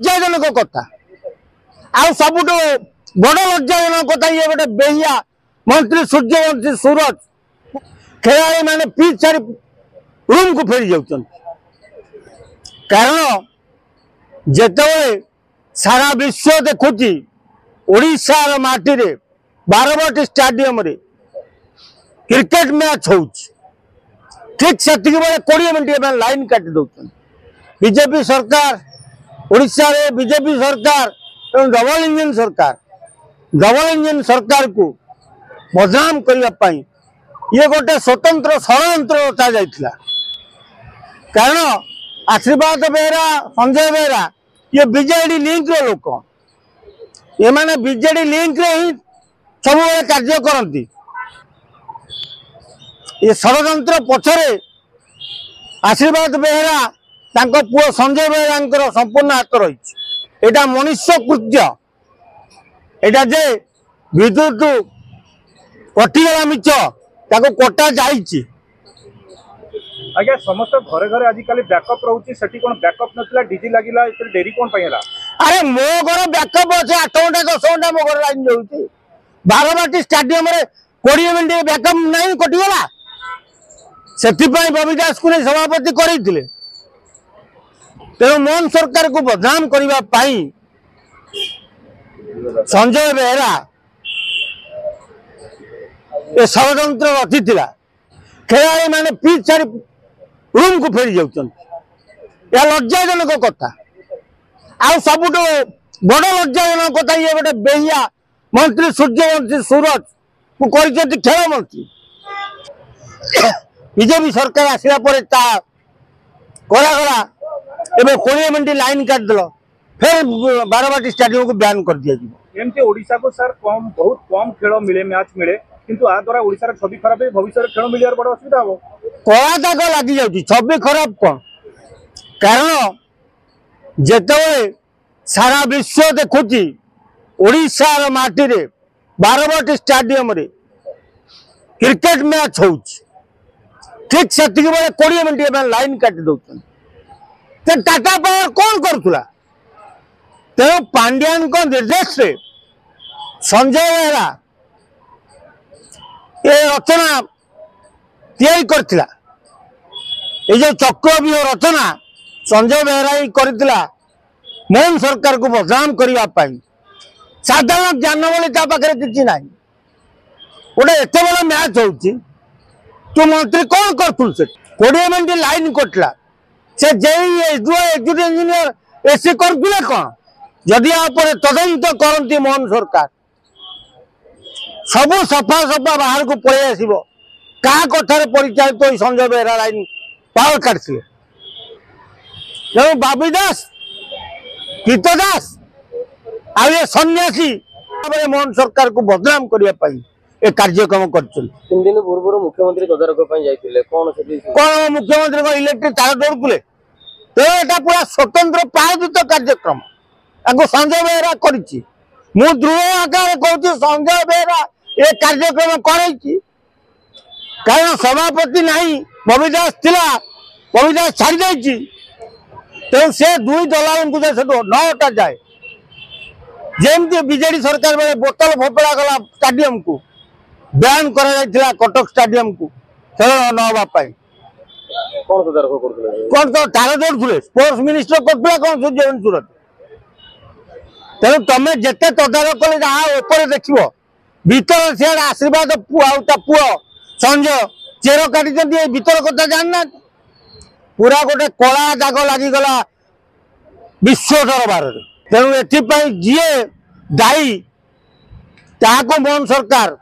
लज्जाजनक कथा आउ सबुठ बड़ लज्जाजनक कथा ये गोटे बेहिया मंत्री सूर्यवंशी सूरज खेलाड़ी मैंने पिच छाड़ी रूम को फेरी जाऊँ कारण जिते सारा विश्व देखुची ओडिशार माटी रे बारवाटी स्टाडियम रे क्रिकेट मैच हो ठीक से 20 मिनट लाइन काटी दौरान बीजेपी सरकार ओडिशा रे बीजेपी सरकार डबल इंजन सरकार को बदनाम करने ये गोटे स्वतंत्र षड्यंत्र रचा जाइथिला कारण आशीर्वाद बेहरा संजय बेहरा ये बीजेडी लिंक रे लोक ये माने बीजेडी लिंक रे ही सब कार्य करती ये षड्यंत्र पछरे आशीर्वाद बेहरा तांको पुओ संजय बेहरा संपूर्ण हाथ रही एटा मनुष्य कृत्य एटा जे विद्युत कटिगला मिच ताको कोटा जाइछि आज्ञा समस्त घरे घरे आजिकल बैकअप रोचे सेठी कोन बैकअप नथिला डीजी लागिला इतरे देरी कोन पयला अरे मो घर बैकअप अछि 8 घंटा 10 घंटा मो घर लाइन जाउछि बारवाटी स्टेडियम रे 20 मिनिट बैकअप नहीं कटिगला सेठी पय बबीदास को सभापति करैथिले तेणु मोहन सरकार को बदनाम करने संजय बेहरा ये षड्यंत्र रची खेलाड़ी मैंने पिच छाड़ी रूम को फेरी जाऊँ लज्जाजनक कथा आउ सबुठ बड़ लज्जाजनक कथा ये गोटे बेहिया मंत्री सूर्यवंशी सूरज को कर खेल मंत्री बीजेपी सरकार आसला करागला एबे 20 मिनट लाइन काट दल फिर बारवाटी स्टेडियम को बैन कर दिया एमती ओडिशा को सर कम बहुत कम खेल मिले मैच मिले किंतु आ द्वारा ओडिशा छवि खराब है भविष्य में खेल मिलियार बड़ असुविधा हो कला दाग लगी जाउची छवि खराब कौन कारण जिते सारा विश्व देखुची ओडिशार माटी रे बारवाटी स्टेडियम रे क्रिकेट मैच हो ठीक से 20 मिनट लाइन काटी दौरान टाटा पावर कौन करुला तेणु पांड्यान निर्देश से संजय बेहरा ये रचना तैयारी करथिला ये जो चक्रव्यूह रचना संजय बेहरा ही करथिला मोहन सरकार को बदनाम करने साधारण ज्ञान बोली पाखे किसी ना गोटे एत बड़ा मैच हो तू मंत्री कौन कर 20 मिनट लाइन कटला से एग्जीक्यूटिव इंजीनियर एसी करते कौन जदि तदंत करती मोहन सरकार सब सफा सफा बाहर को पलि आस क्या कथार परिचालित संजय बेहरा लाइन पावर काटते तेणु बाबी दास पीत दास आ सन्यासी मोहन सरकार को बदनाम करने ए कार्यक्रम कर 3 दिन पूर्व मुख्यमंत्री तदारख कौन मुख्यमंत्री इलेक्ट्रिक तार दौड़े तो यहाँ पूरा स्वतंत्र प्रायोजित कार्यक्रम संजय बेहरा कर दृढ़ आकार कहूँ संजय बेहरा ये कार्यक्रम कर कारण सभापति नहीं बबीदास थिला बबीदास छाड़ी तेणु से 2 दलाल को 9टा जाए जमती बीजेडी सरकार बेले बोतल फोपड़ा गला स्टाडियम को बैन करा कटक स्टाडियम को खेल नापी कौन तो तार दौड़े स्पोर्ट्स मिनिस्टर करते कौन सूर्यवंशी सूरज तेणु तुम जिते तदारख कले जहाँ देख भीतर सियाड़ आशीर्वाद पुओ संजय चेर काटी भीतर कथा जानना पूरा गोटे कला दाग लगिगला विश्व दरबार तेणु एपाई जी दायी मोहन सरकार